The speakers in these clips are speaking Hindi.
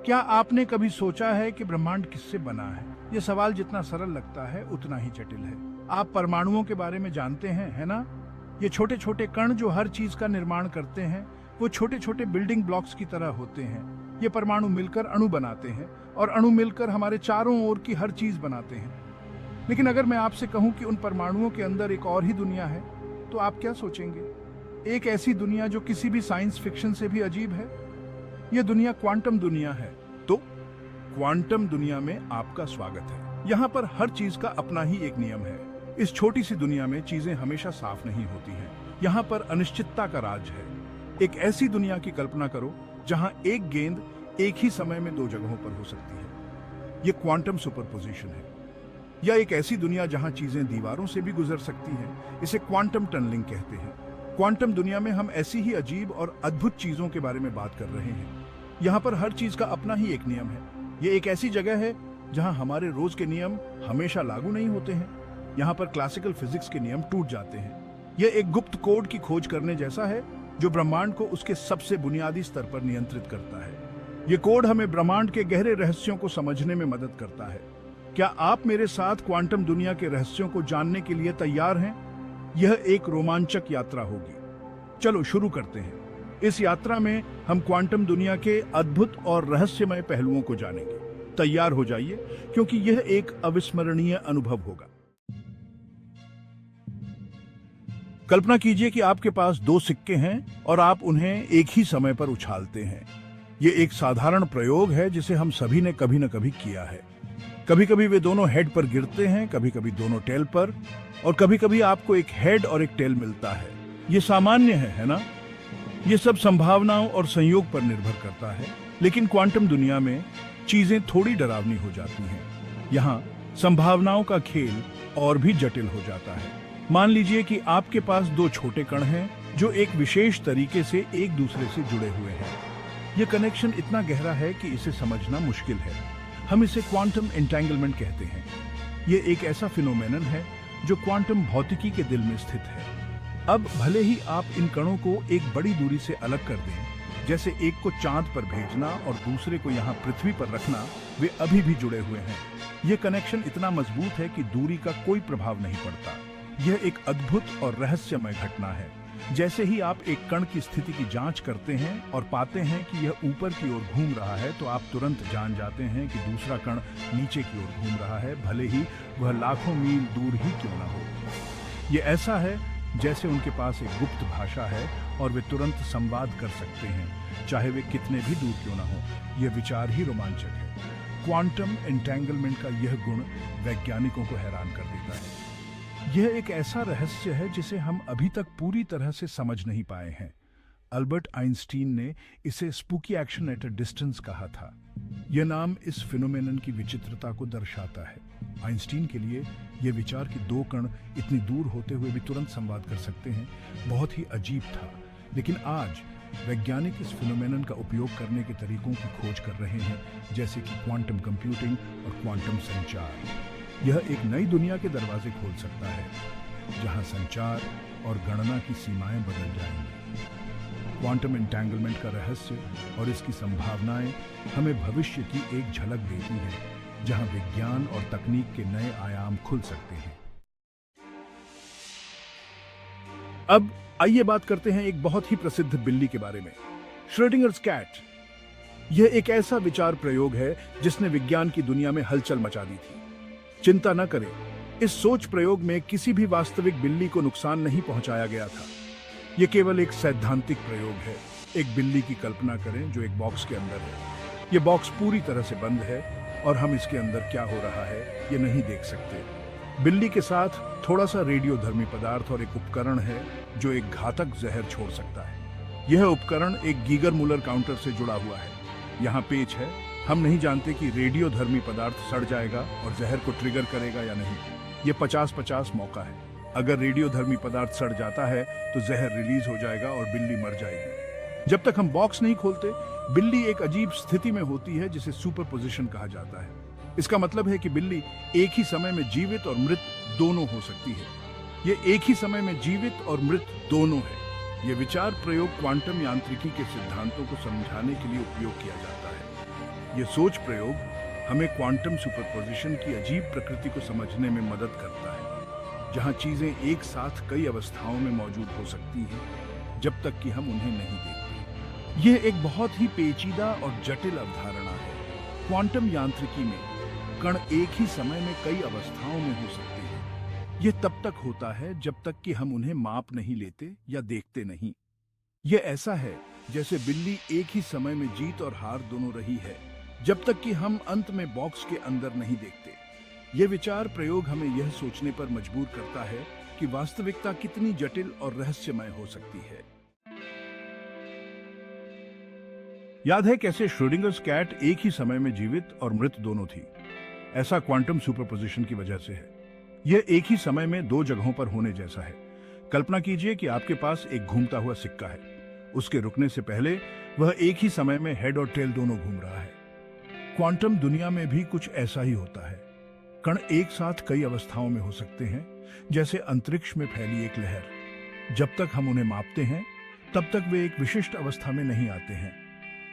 क्या आपने कभी सोचा है कि ब्रह्मांड किससे बना है? ये सवाल जितना सरल लगता है उतना ही जटिल है। आप परमाणुओं के बारे में जानते हैं, है ना? ये छोटे छोटे कण जो हर चीज का निर्माण करते हैं, वो छोटे छोटे बिल्डिंग ब्लॉक्स की तरह होते हैं। ये परमाणु मिलकर अणु बनाते हैं और अणु मिलकर हमारे चारों ओर की हर चीज बनाते हैं। लेकिन अगर मैं आपसे कहूं कि उन परमाणुओं के अंदर एक और ही दुनिया है, तो आप क्या सोचेंगे? एक ऐसी दुनिया जो किसी भी साइंस फिक्शन से भी अजीब है। यह दुनिया क्वांटम दुनिया है। तो क्वांटम दुनिया में आपका स्वागत है। यहाँ पर हर चीज का अपना ही एक नियम है। इस छोटी सी दुनिया में चीजें हमेशा साफ नहीं होती हैं। यहाँ पर अनिश्चितता का राज है। एक ऐसी दुनिया की कल्पना करो जहाँ एक गेंद एक ही समय में दो जगहों पर हो सकती है। ये क्वांटम सुपरपोजिशन है। या एक ऐसी दुनिया जहाँ चीजें दीवारों से भी गुजर सकती हैं। इसे क्वांटम टनलिंग कहते हैं। क्वांटम दुनिया में हम ऐसी ही अजीब और अद्भुत चीजों के बारे में बात कर रहे हैं। यहाँ पर हर चीज का अपना ही एक नियम है। ये एक ऐसी जगह है जहाँ हमारे रोज के नियम हमेशा लागू नहीं होते हैं। यहाँ पर क्लासिकल फिजिक्स के नियम टूट जाते हैं। यह एक गुप्त कोड की खोज करने जैसा है जो ब्रह्मांड को उसके सबसे बुनियादी स्तर पर नियंत्रित करता है। ये कोड हमें ब्रह्मांड के गहरे रहस्यों को समझने में मदद करता है। क्या आप मेरे साथ क्वांटम दुनिया के रहस्यों को जानने के लिए तैयार हैं? यह एक रोमांचक यात्रा होगी। चलो शुरू करते हैं। इस यात्रा में हम क्वांटम दुनिया के अद्भुत और रहस्यमय पहलुओं को जानेंगे। तैयार हो जाइए, क्योंकि यह एक अविस्मरणीय अनुभव होगा। कल्पना कीजिए कि आपके पास दो सिक्के हैं और आप उन्हें एक ही समय पर उछालते हैं। यह एक साधारण प्रयोग है जिसे हम सभी ने कभी न कभी किया है। कभी कभी वे दोनों हेड पर गिरते हैं, कभी कभी दोनों टेल पर, और कभी कभी आपको एक हेड और एक टेल मिलता है। ये सामान्य है ना? ये सब संभावनाओं और संयोग पर निर्भर करता है। लेकिन क्वांटम दुनिया में चीजें थोड़ी डरावनी हो जाती हैं। यहाँ संभावनाओं का खेल और भी जटिल हो जाता है। मान लीजिए कि आपके पास दो छोटे कण हैं जो एक विशेष तरीके से एक दूसरे से जुड़े हुए हैं। यह कनेक्शन इतना गहरा है कि इसे समझना मुश्किल है। हम इसे क्वांटम एंटेंगलमेंट कहते हैं। यह एक ऐसा फिनोमेनन है जो क्वांटम भौतिकी के दिल में स्थित है। अब भले ही आप इन कणों को एक बड़ी दूरी से अलग कर दें, जैसे एक को चांद पर भेजना और दूसरे को यहाँ पृथ्वी पर रखना, वे अभी भी जुड़े हुए हैं। यह कनेक्शन इतना मजबूत है कि दूरी का कोई प्रभाव नहीं पड़ता। यह एक अद्भुत और रहस्यमय घटना है। जैसे ही आप एक कण की स्थिति की जांच करते हैं और पाते हैं कि यह ऊपर की ओर घूम रहा है, तो आप तुरंत जान जाते हैं कि दूसरा कण नीचे की ओर घूम रहा है, भले ही वह लाखों मील दूर ही क्यों न हो। यह ऐसा है जैसे उनके पास एक गुप्त भाषा है और वे तुरंत संवाद कर सकते हैं, चाहे वे कितने भी दूर क्यों न हो। यह विचार ही रोमांचक है। क्वांटम एंटेंगलमेंट का यह गुण वैज्ञानिकों को हैरान कर देता है। यह एक ऐसा रहस्य है जिसे हम अभी तक पूरी तरह से समझ नहीं पाए हैं। अल्बर्ट आइंस्टीन ने इसे spooky action at a distance कहा था। यह नाम इस फिनोमेनन की विचित्रता को दर्शाता है। आइंस्टीन के लिए यह विचार कि दो कण इतनी दूर होते हुए भी तुरंत संवाद कर सकते हैं बहुत ही अजीब था। लेकिन आज वैज्ञानिक इस फिनोमेनन का उपयोग करने के तरीकों की खोज कर रहे हैं, जैसे कि क्वांटम कंप्यूटिंग और क्वांटम संचार। यह एक नई दुनिया के दरवाजे खोल सकता है, जहां संचार और गणना की सीमाएं बदल जाएंगी। क्वांटम एंटेंगलमेंट का रहस्य और इसकी संभावनाएं हमें भविष्य की एक झलक देती हैं, जहां विज्ञान और तकनीक के नए आयाम खुल सकते हैं। अब आइए बात करते हैं एक बहुत ही प्रसिद्ध बिल्ली के बारे में, श्रोडिंगर्स कैट। यह एक ऐसा विचार प्रयोग है जिसने विज्ञान की दुनिया में हलचल मचा दी थी। चिंता न करें, इस सोच प्रयोग में किसी भी वास्तविक बिल्ली को नुकसान नहीं पहुंचाया गया था। यह केवल एक सैद्धांतिक प्रयोग है। एक बिल्ली की कल्पना करें जो एक बॉक्स के अंदर है। यह बॉक्स पूरी तरह से बंद है और हम इसके अंदर क्या हो रहा है ये नहीं देख सकते। बिल्ली के साथ थोड़ा सा रेडियोधर्मी पदार्थ और एक उपकरण है जो एक घातक जहर छोड़ सकता है। यह उपकरण एक गीगर मुलर काउंटर से जुड़ा हुआ है। यहाँ पेच है। हम नहीं जानते कि रेडियोधर्मी पदार्थ सड़ जाएगा और जहर को ट्रिगर करेगा या नहीं। यह 50-50 मौका है। अगर रेडियोधर्मी पदार्थ सड़ जाता है तो जहर रिलीज हो जाएगा और बिल्ली मर जाएगी। जब तक हम बॉक्स नहीं खोलते, बिल्ली एक अजीब स्थिति में होती है जिसे सुपरपोजिशन कहा जाता है। इसका मतलब है कि बिल्ली एक ही समय में जीवित और मृत दोनों हो सकती है। यह एक ही समय में जीवित और मृत दोनों है। यह विचार प्रयोग क्वांटम यांत्रिकी के सिद्धांतों को समझाने के लिए उपयोग किया जाता है। ये सोच प्रयोग हमें क्वांटम सुपरपोजिशन की अजीब प्रकृति को समझने में मदद करता है, जहां चीजें एक साथ कई अवस्थाओं में मौजूद हो सकती हैं जब तक कि हम उन्हें नहीं देखते। यह एक बहुत ही पेचीदा और जटिल अवधारणा है। क्वांटम यांत्रिकी में कण एक ही समय में कई अवस्थाओं में हो सकते हैं। यह तब तक होता है जब तक कि हम उन्हें माप नहीं लेते या देखते नहीं। यह ऐसा है जैसे बिल्ली एक ही समय में जीत और हार दोनों रही है, जब तक कि हम अंत में बॉक्स के अंदर नहीं देखते। यह विचार प्रयोग हमें यह सोचने पर मजबूर करता है कि वास्तविकता कितनी जटिल और रहस्यमय हो सकती है। याद है कैसे श्रोडिंगर्स कैट एक ही समय में जीवित और मृत दोनों थी? ऐसा क्वांटम सुपरपोजिशन की वजह से है। यह एक ही समय में दो जगहों पर होने जैसा है। कल्पना कीजिए कि आपके पास एक घूमता हुआ सिक्का है। उसके रुकने से पहले वह एक ही समय में हेड और टेल दोनों घूम रहा है। क्वांटम दुनिया में भी कुछ ऐसा ही होता है। कण एक साथ कई अवस्थाओं में हो सकते हैं, जैसे अंतरिक्ष में फैली एक लहर। जब तक हम उन्हें मापते हैं, तब तक वे एक विशिष्ट अवस्था में नहीं आते हैं।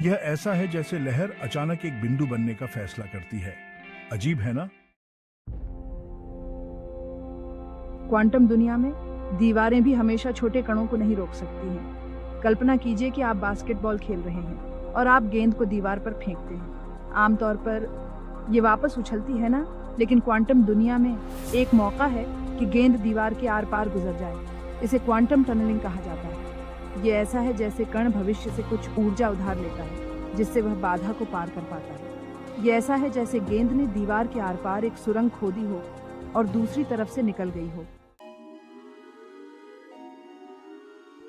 यह ऐसा है जैसे लहर अचानक एक बिंदु बनने का फैसला करती है। अजीब है ना? क्वांटम दुनिया में दीवारें भी हमेशा छोटे कणों को नहीं रोक सकती हैं। कल्पना कीजिए कि आप बास्केटबॉल खेल रहे हैं और आप गेंद को दीवार पर फेंकते हैं। आमतौर पर ये वापस उछलती है ना, लेकिन क्वांटम दुनिया में एक मौका है कि गेंद दीवार के आर पार गुजर जाए। इसे क्वांटम टनलिंग कहा जाता है। ये ऐसा है जैसे कण भविष्य से कुछ ऊर्जा उधार लेता है, जिससे वह बाधा को पार कर पाता है। ये ऐसा है जैसे गेंद ने दीवार के आर पार एक सुरंग खोदी हो और दूसरी तरफ से निकल गई हो।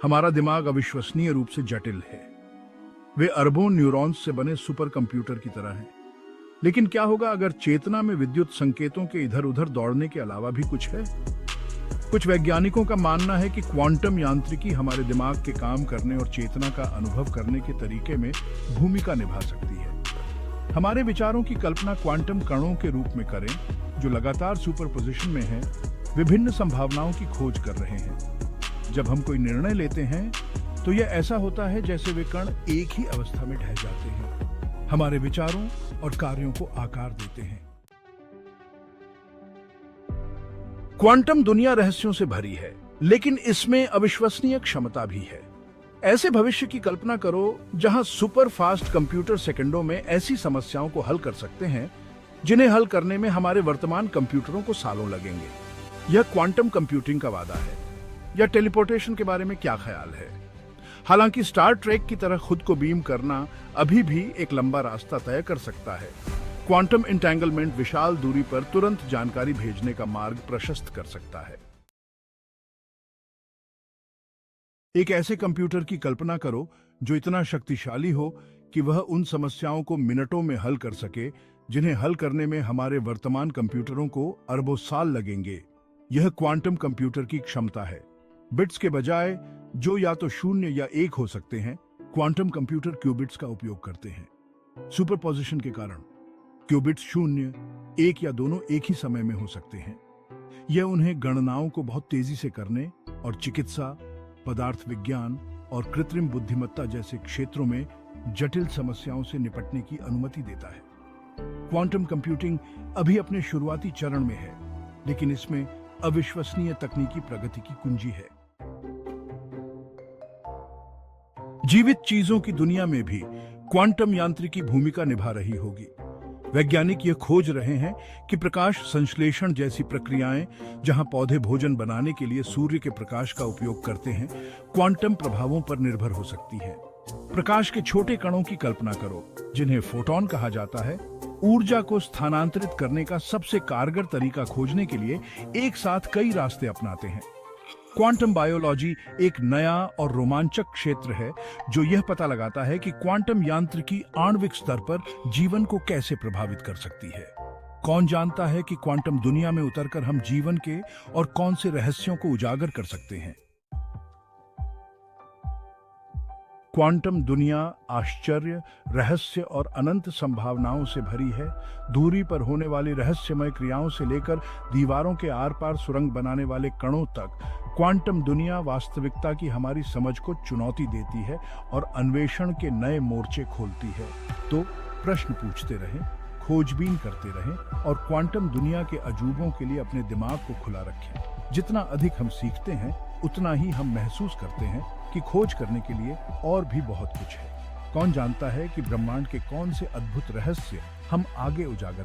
हमारा दिमाग अविश्वसनीय रूप से जटिल है। वे अरबों न्यूरॉन्स से बने सुपर कंप्यूटर की तरह हैं। लेकिन क्या होगा अगर चेतना में विद्युत संकेतों के इधर उधर दौड़ने के अलावा भी कुछ है? कुछ वैज्ञानिकों का मानना है कि क्वांटम यांत्रिकी हमारे दिमाग के काम करने और चेतना का अनुभव करने के तरीके में भूमिका निभा सकती है। हमारे विचारों की कल्पना क्वांटम कणों के रूप में करें, जो लगातार सुपरपोजिशन में हैं, विभिन्न संभावनाओं की खोज कर रहे हैं। जब हम कोई निर्णय लेते हैं, तो यह ऐसा होता है जैसे वे कण एक ही अवस्था में ढह जाते हैं, हमारे विचारों और कार्यों को आकार देते हैं। क्वांटम दुनिया रहस्यों से भरी है, लेकिन इसमें अविश्वसनीय क्षमता भी है। ऐसे भविष्य की कल्पना करो जहां सुपर फास्ट कंप्यूटर सेकंडों में ऐसी समस्याओं को हल कर सकते हैं जिन्हें हल करने में हमारे वर्तमान कंप्यूटरों को सालों लगेंगे। यह क्वांटम कंप्यूटिंग का वादा है। या टेलीपोर्टेशन के बारे में क्या ख्याल है? हालांकि स्टार ट्रेक की तरह खुद को बीम करना अभी भी एक लंबा रास्ता तय कर सकता है, क्वांटम इंटेंगलमेंट विशाल दूरी पर तुरंत जानकारी भेजने का मार्ग प्रशस्त कर सकता है। एक ऐसे कंप्यूटर की कल्पना करो जो इतना शक्तिशाली हो कि वह उन समस्याओं को मिनटों में हल कर सके जिन्हें हल करने में हमारे वर्तमान कंप्यूटरों को अरबों साल लगेंगे। यह क्वांटम कंप्यूटर की क्षमता है। बिट्स के बजाय जो या तो शून्य या एक हो सकते हैं, क्वांटम कंप्यूटर क्यूबिट्स का उपयोग करते हैं। सुपरपोजिशन के कारण क्यूबिट्स शून्य, एक या दोनों एक ही समय में हो सकते हैं। यह उन्हें गणनाओं को बहुत तेजी से करने और चिकित्सा, पदार्थ विज्ञान और कृत्रिम बुद्धिमत्ता जैसे क्षेत्रों में जटिल समस्याओं से निपटने की अनुमति देता है। क्वांटम कंप्यूटिंग अभी अपने शुरुआती चरण में है, लेकिन इसमें अविश्वसनीय तकनीकी प्रगति की कुंजी है। जीवित चीजों की दुनिया में भी क्वांटम यांत्रिकी भूमिका निभा रही होगी। वैज्ञानिक यह खोज रहे हैं कि प्रकाश संश्लेषण जैसी प्रक्रियाएं, जहां पौधे भोजन बनाने के लिए सूर्य के प्रकाश का उपयोग करते हैं, क्वांटम प्रभावों पर निर्भर हो सकती है। प्रकाश के छोटे कणों की कल्पना करो, जिन्हें फोटॉन कहा जाता है। ऊर्जा को स्थानांतरित करने का सबसे कारगर तरीका खोजने के लिए एक साथ कई रास्ते अपनाते हैं। क्वांटम बायोलॉजी एक नया और रोमांचक क्षेत्र है जो यह पता लगाता है कि क्वांटम यांत्रिकी आणविक स्तर पर जीवन को कैसे प्रभावित कर सकती है। कौन जानता है कि क्वांटम दुनिया में उतरकर हम जीवन के और कौन से रहस्यों को उजागर कर सकते हैं। क्वांटम दुनिया आश्चर्य, रहस्य और अनंत संभावनाओं से भरी है। दूरी पर होने वाली रहस्यमय क्रियाओं से लेकर दीवारों के आर पार सुरंग बनाने वाले कणों तक, क्वांटम दुनिया वास्तविकता की हमारी समझ को चुनौती देती है और अन्वेषण के नए मोर्चे खोलती है। तो प्रश्न पूछते रहें, खोजबीन करते रहें और क्वांटम दुनिया के अजूबों के लिए अपने दिमाग को खुला रखें। जितना अधिक हम सीखते हैं, उतना ही हम महसूस करते हैं कि खोज करने के लिए और भी बहुत कुछ है। कौन जानता है कि ब्रह्मांड के कौन से अद्भुत रहस्य हम आगे उजागर